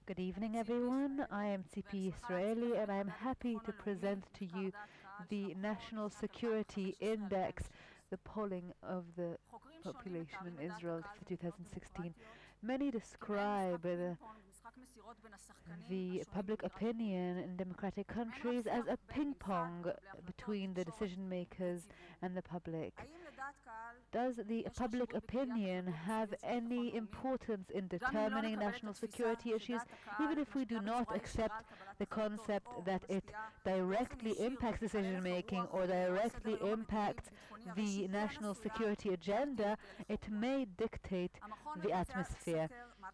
Good evening, everyone. I am Tzipi Israeli, and I am happy to present to you the National Security Index, the polling of the population in Israel for 2016. Many describe the public opinion in democratic countries as a ping-pong between the decision makers and the public. Does the public opinion have any importance in determining national security issues, even if we do not accept the concept that it directly impacts decision making or directly impacts the national security agenda? It may dictate the atmosphere.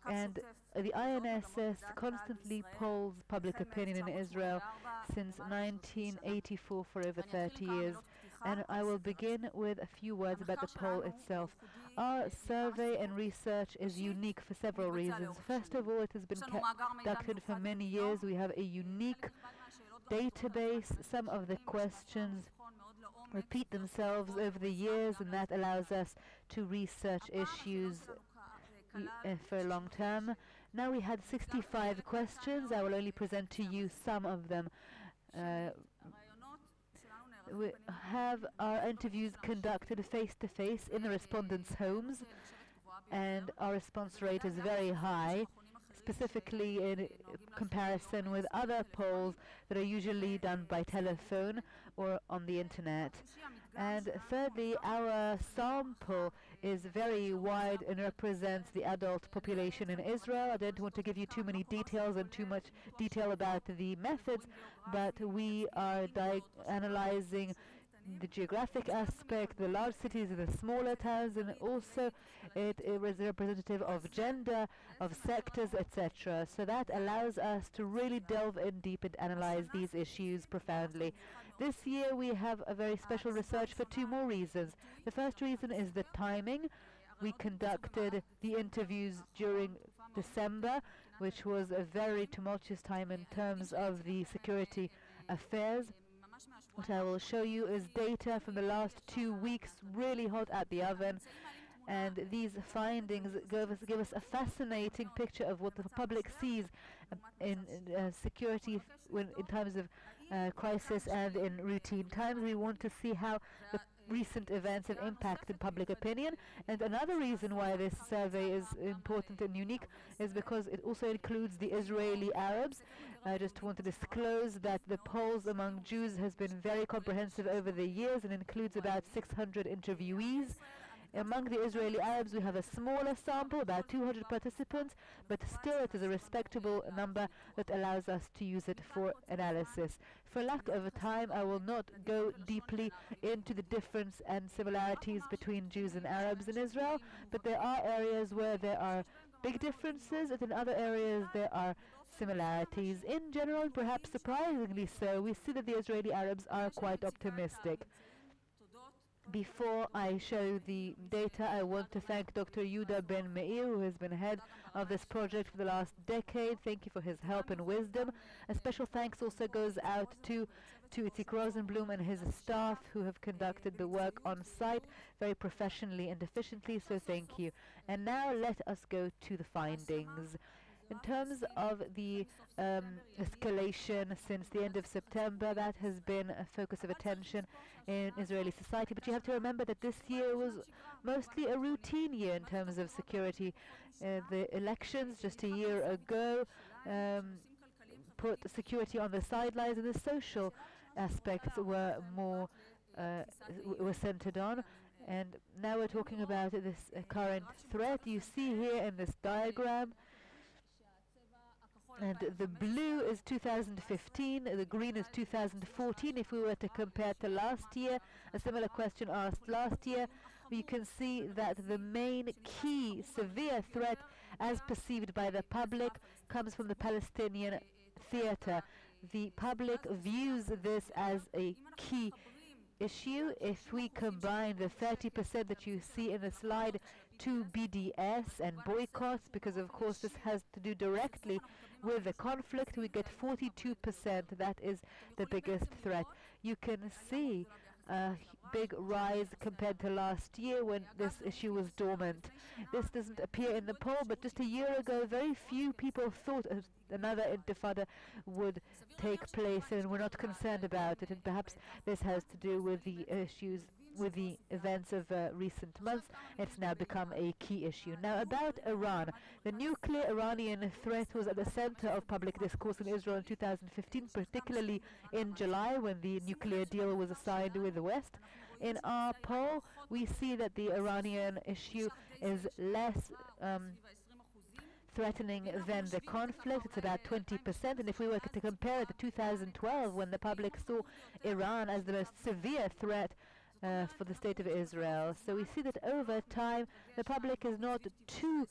And the INSS constantly polls public opinion in Israel since 1984 for over 30 years. And I will begin with a few words about the poll itself. Our survey and research is unique for several reasons. First of all, it has been conducted for many years. We have a unique database. Some of the questions repeat themselves over the years, and that allows us to research issues for a long term. Now we had 65 questions. I will only present to you some of them. We have our interviews conducted face-to-face in the respondents' homes, and our response rate is very high, specifically in comparison with other polls that are usually done by telephone or on the internet. And thirdly, our sample is very wide and represents the adult population in Israel. I don't want to give you too many details and too much detail about the methods, but we are analyzing the geographic aspect, the large cities and the smaller towns, and also it is representative of gender, of sectors, etc. So that allows us to really delve in deep and analyze these issues profoundly. This year we have a very special research for two more reasons. The first reason is the timing. We conducted the interviews during December, which was a very tumultuous time in terms of the security affairs. What I will show you is data from the last 2 weeks, really hot at the oven, and these findings give us a fascinating picture of what the public sees in security in times of crisis and in routine times. We want to see how the recent events have impacted public opinion. And another reason why this survey is important and unique is because it also includes the Israeli Arabs. I just want to disclose that the polls among Jews has been very comprehensive over the years and includes about 600 interviewees. Among the Israeli Arabs, we have a smaller sample, about 200 participants, but still it is a respectable number that allows us to use it for analysis. For lack of time, I will not go deeply into the difference and similarities between Jews and Arabs in Israel, but there are areas where there are big differences, and in other areas there are similarities. In general, perhaps surprisingly so, we see that the Israeli Arabs are quite optimistic. Before I show the data, I want to thank Dr. Yehuda Ben Meir, who has been head of this project for the last decade. Thank you for his help and wisdom. A special thanks also goes out to Itzik Rosenblum and his staff, who have conducted the work on site very professionally and efficiently, so thank you. And now let us go to the findings. In terms of the escalation since the end of September, that has been a focus of attention in Israeli society. But you have to remember that this year was mostly a routine year in terms of security. The elections just a year ago put security on the sidelines, and the social aspects were more were centered on. And now we're talking about this current threat. You see here in this diagram, and the blue is 2015, the green is 2014. If we were to compare to last year, a similar question asked last year, we can see that the main key severe threat as perceived by the public comes from the Palestinian theater. The public views this as a key issue. If we combine the 30% that you see in the slide to BDS and boycotts, because of course this has to do directly with the conflict, we get 42%. That is the biggest threat. You can see a big rise compared to last year when this issue was dormant. This doesn't appear in the poll, but just a year ago very few people thought another intifada would take place, and we're not concerned about it. And perhaps this has to do with the issues, with the events of recent months. It's now become a key issue. Now about Iran. The nuclear Iranian threat was at the center of public discourse in Israel in 2015, particularly in July when the nuclear deal was signed with the West. In our poll, we see that the Iranian issue is less threatening than the conflict. It's about 20%, and if we were to compare it to 2012, when the public saw Iran as the most severe threat for the state of Israel. So we see that over time the public is not too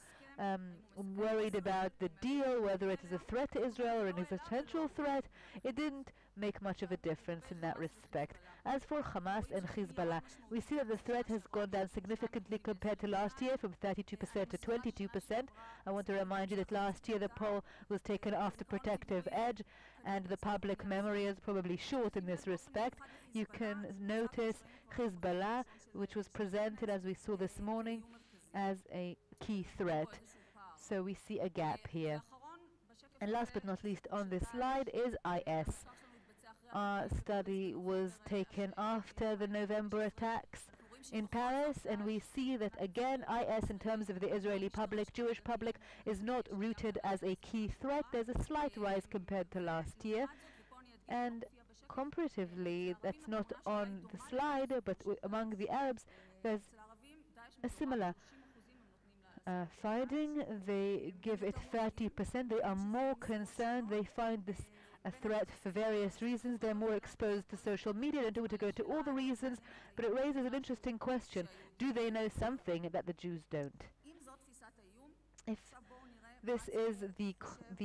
worried about the deal, whether it is a threat to Israel or an existential threat. It didn't make much of a difference in that respect. As for Hamas and Hezbollah, we see that the threat has gone down significantly compared to last year, from 32% to 22%. I want to remind you that last year the poll was taken after Protective Edge, and the public memory is probably short in this respect. You can notice Hezbollah, which was presented, as we saw this morning, as a key threat. So we see a gap here. And last but not least on this slide is IS. Our study was taken after the November attacks in Paris, and we see that again IS, in terms of the Israeli public, Jewish public, is not rooted as a key threat. There's a slight rise compared to last year, and comparatively, that's not on the slide, but among the Arabs there's a similar finding. They give it 30%. They are more concerned. They find this a threat for various reasons. They're more exposed to social media. I don't want to go into all the reasons, but it raises an interesting question. Do they know something that the Jews don't? If this is the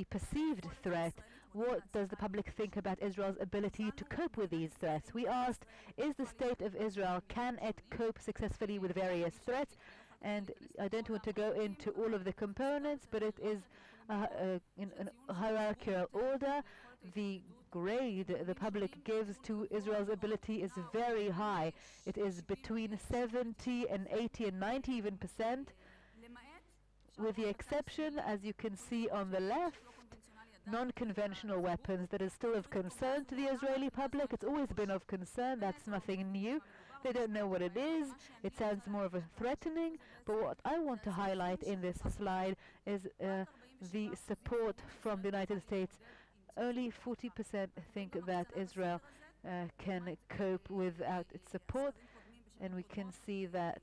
perceived threat, what does the public think about Israel's ability to cope with these threats? We asked, is the state of Israel, can it cope successfully with various threats? And I don't want to go into all of the components, but it is in a hierarchical order. The grade the public gives to Israel's ability is very high. It is between 70 and 80 and 90 even percent, with the exception, as you can see on the left, non-conventional weapons. That is still of concern to the Israeli public. It's always been of concern. That's nothing new. They don't know what it is. It sounds more of a threatening. But what I want to highlight in this slide is the support from the United States. Only 40% think that Israel can cope without its support, and we can see that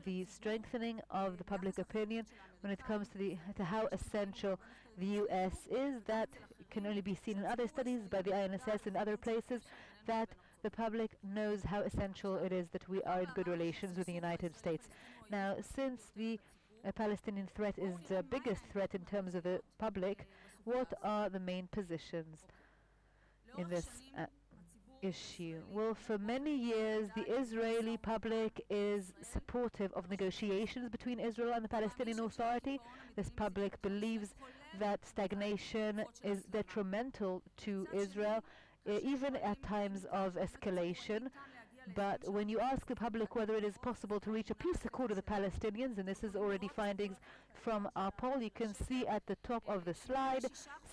the strengthening of the public opinion when it comes to how essential the US is. That can only be seen in other studies by the INSS and other places, that the public knows how essential it is that we are in good relations with the United States. Now, since the Palestinian threat is the biggest threat in terms of the public, what are the main positions in this issue? Well, for many years the Israeli public is supportive of negotiations between Israel and the Palestinian Authority. This public believes that stagnation is detrimental to Israel, even at times of escalation. But when you ask the public whether it is possible to reach a peace accord with the Palestinians, and this is already findings from our poll, you can see at the top of the slide,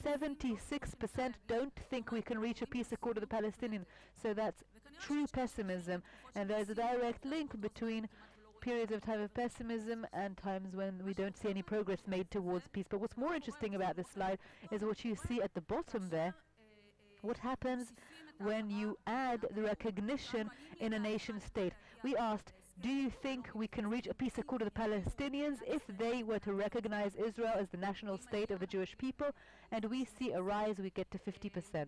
76% don't think we can reach a peace accord with the Palestinians. So that's true pessimism, and there's a direct link between periods of time of pessimism and times when we don't see any progress made towards peace. But what's more interesting about this slide is what you see at the bottom there. What happens when you add the recognition in a nation state? We asked, do you think we can reach a peace accord with the Palestinians if they were to recognize Israel as the national state of the Jewish people? And we see a rise. We get to 50%.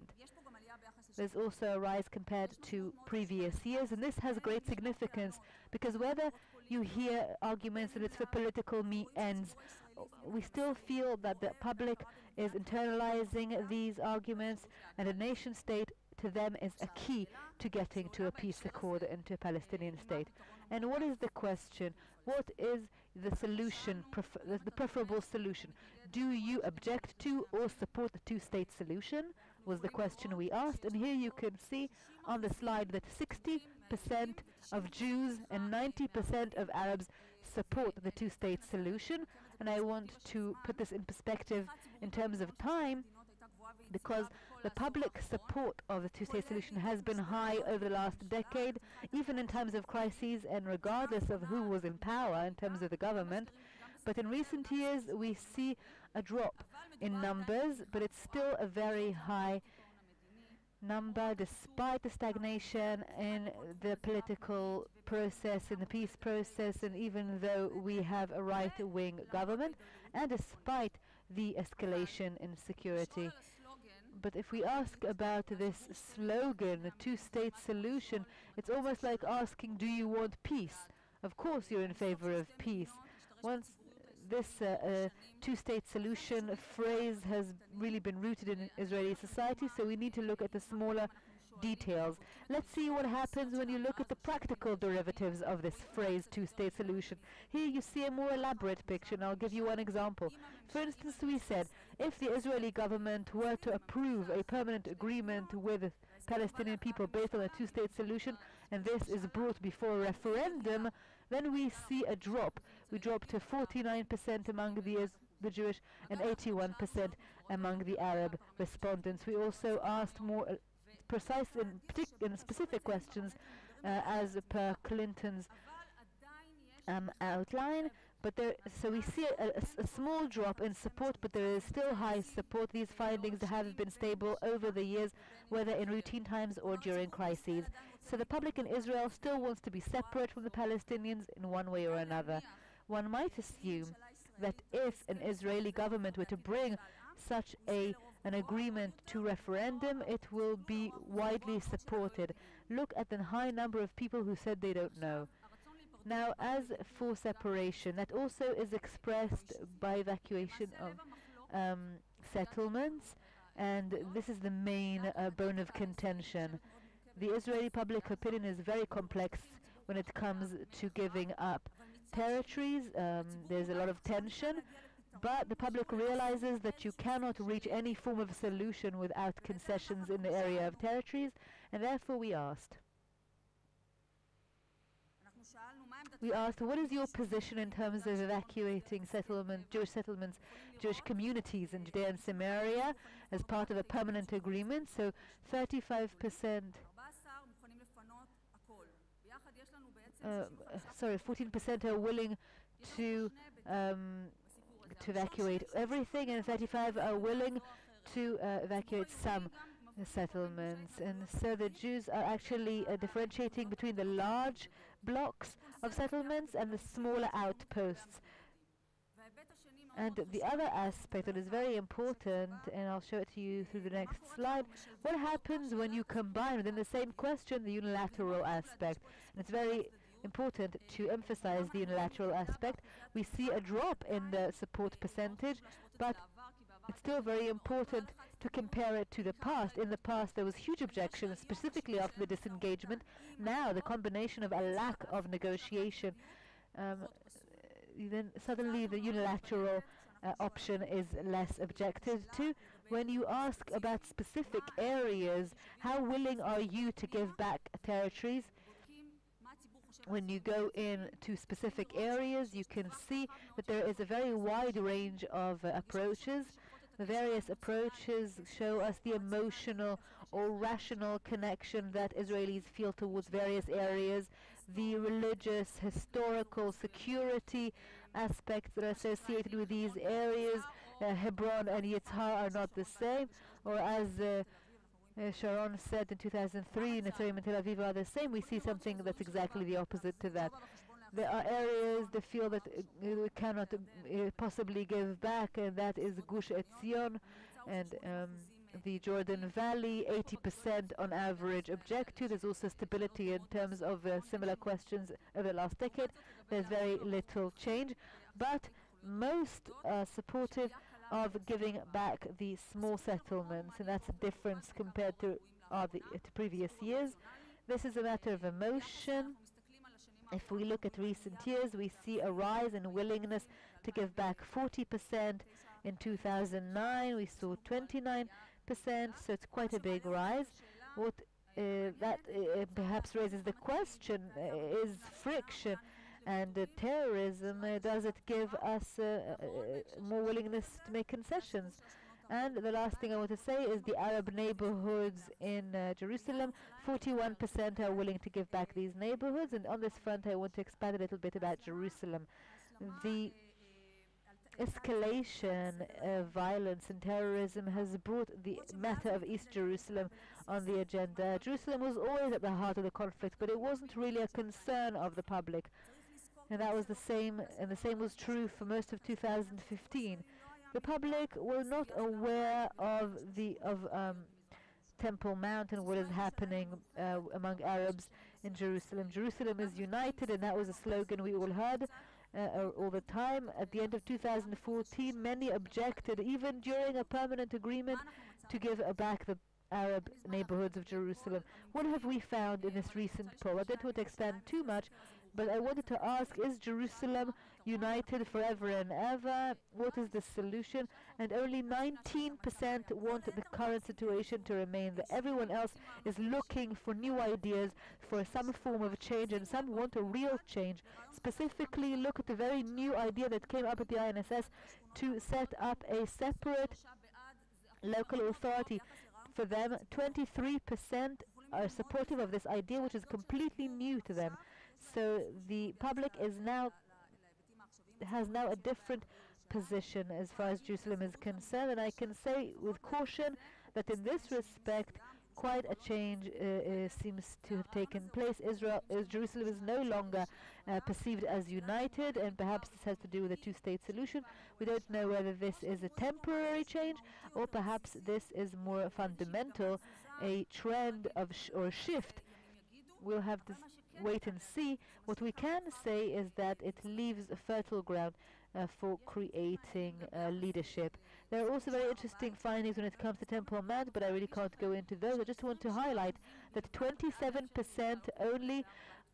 There's also a rise compared to previous years, and this has great significance, because whether you hear arguments that it's for political ends, we still feel that the public is internalizing these arguments, and a nation state to them is a key to getting to a peace accord and to a Palestinian state. And what is the question? What is the solution, the preferable solution? Do you object to or support the two-state solution? was the question we asked. And here you can see on the slide that 60% of Jews and 90% of Arabs support the two-state solution. And I want to put this in perspective in terms of time, because the public support of the two-state solution has been high over the last decade, even in times of crises and regardless of who was in power in terms of the government. But in recent years we see a drop in numbers, but it's still a very high number despite the stagnation in the political process, in the peace process, and even though we have a right-wing government, and despite the escalation in security. But if we ask about this slogan, the two-state solution, it's almost like asking, do you want peace? Of course you're in favor of peace. Once this two-state solution phrase has really been rooted in Israeli society, so we need to look at the smaller details. Let's see what happens when you look at the practical derivatives of this phrase, two-state solution. Here you see a more elaborate picture, and I'll give you one example. For instance, we said, if the Israeli government were to approve a permanent agreement with the Palestinian people based on a two-state solution, and this is brought before a referendum, then we see a drop. We drop to 49% among the Jewish and 81% among the Arab respondents. We also asked more precise and specific questions as per Clinton's outline. But so we see a small drop in support, but there is still high support. These findings have been stable over the years, whether in routine times or during crises. So the public in Israel still wants to be separate from the Palestinians in one way or another. One might assume that if an Israeli government were to bring such an agreement to referendum, it will be widely supported. Look at the high number of people who said they don't know. Now, as for separation, that also is expressed by evacuation of settlements, and this is the main bone of contention. The Israeli public opinion is very complex when it comes to giving up territories. There's a lot of tension, but the public realizes that you cannot reach any form of solution without concessions in the area of territories, and therefore we asked, what is your position in terms of evacuating Jewish settlements, Jewish communities in Judea and Samaria as part of a permanent agreement? So 35%, 14% are willing to evacuate everything, and 35 are willing to evacuate some settlements. And so the Jews are actually differentiating between the large blocks of settlements and the smaller outposts. And the other aspect that is very important, and I'll show it to you through the next slide, what happens when you combine within the same question the unilateral aspect? And it's very important to emphasize the unilateral aspect. We see a drop in the support percentage, but it's still very important to compare it to the past. In the past there was huge objections, specifically after the disengagement. Now the combination of a lack of negotiation, then suddenly the unilateral option is less objected to. When you ask about specific areas, how willing are you to give back territories? When you go into specific areas, you can see that there is a very wide range of approaches. The various approaches show us the emotional or rational connection that Israelis feel towards various areas, the religious, historical, security aspects that are associated with these areas. Hebron and Yitzhar are not the same, or as Sharon said in 2003, Netzarim and Tel Aviv are the same. We see something that's exactly the opposite to that. There are areas that feel that we cannot possibly give back, and that is Gush Etzion and the Jordan Valley. 80% on average object to. There's also stability in terms of similar questions over the last decade. There's very little change, but most are supportive of giving back the small settlements, and that's a difference compared to previous years. This is a matter of emotion. If we look at recent years, we see a rise in willingness to give back. 40% in 2009, we saw 29% so it's quite a big rise. What that perhaps raises the question is friction and terrorism. Does it give us more willingness to make concessions? And the last thing I want to say is the Arab neighborhoods in Jerusalem. 41% are willing to give back these neighborhoods, and on this front I want to expand a little bit about Jerusalem. The escalation of violence and terrorism has brought the matter of East Jerusalem on the agenda. Jerusalem was always at the heart of the conflict, but it wasn't really a concern of the public. And that was the same was true for most of 2015. The public were not aware of Temple Mount and what is happening among Arabs in Jerusalem. Jerusalem is united, and that was a slogan we all heard all the time. At the end of 2014, many objected, even during a permanent agreement, to give back the Arab neighborhoods of Jerusalem. What have we found in this recent poll? I don't want to expand too much, but I wanted to ask, is Jerusalem united forever and ever? What is the solution? And only 19% want the current situation to remain. Everyone else is looking for new ideas, for some form of change, and some want a real change. Specifically, look at the very new idea that came up at the INSS to set up a separate local authority. For them, 23% are supportive of this idea, which is completely new to them. So the public has now a different position as far as Jerusalem is concerned, and I can say with caution that in this respect quite a change seems to have taken place. Jerusalem is no longer perceived as united, and perhaps this has to do with a two-state solution. We don't know whether this is a temporary change or perhaps this is more fundamental, a trend of or shift. We'll have to wait and see. What we can say is that it leaves a fertile ground for creating leadership. There are also very interesting findings when it comes to Temple Mount, but I really can't go into those. I just want to highlight that 27% only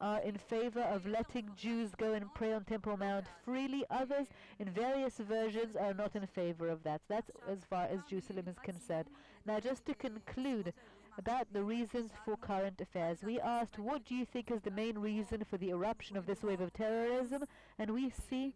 are in favor of letting Jews go and pray on Temple Mount freely. Others, in various versions, are not in favor of that. That's as far as Jerusalem is concerned. Now, just to conclude about the reasons for current affairs, we asked, what do you think is the main reason for the eruption of this wave of terrorism? And we see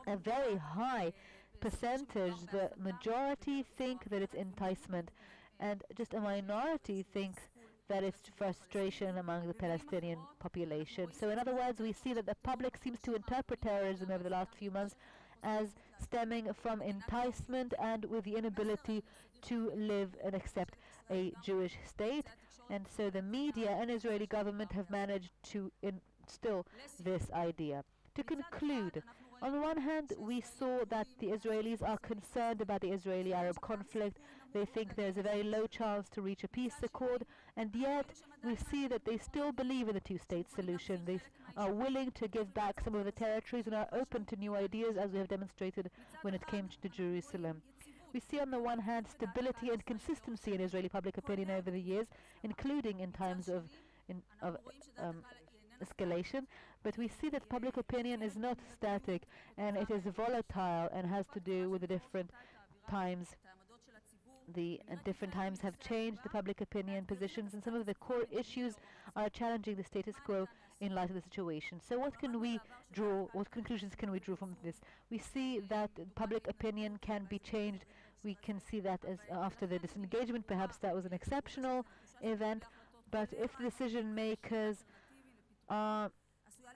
a very high percentage. The majority think that it's enticement, and just a minority thinks that it's frustration among the Palestinian population. So in other words, we see that the public seems to interpret terrorism over the last few months as stemming from enticement and with the inability to live and accept a Jewish state. And so the media and Israeli government have managed to instill this idea. To conclude, on the one hand, we saw that the Israelis are concerned about the Israeli-Arab conflict. They think there's a very low chance to reach a peace accord, and yet we see that they still believe in the two-state solution. They are willing to give back some of the territories and are open to new ideas, as we have demonstrated when it came to Jerusalem. We see on the one hand stability and consistency in Israeli public opinion over the years, including in times of escalation, but we see that public opinion is not static, and it is volatile and has to do with the different times. Different times have changed the public opinion positions, and some of the core issues are challenging the status quo in light of the situation. So what conclusions can we draw from this? We see that public opinion can be changed. We can see that as after the disengagement, perhaps that was an exceptional event, but if the decision makers are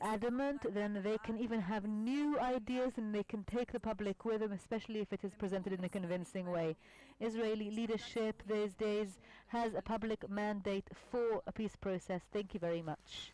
adamant, then they can even have new ideas and they can take the public with them, especially if it is presented in a convincing way. Israeli leadership these days has a public mandate for a peace process. Thank you very much.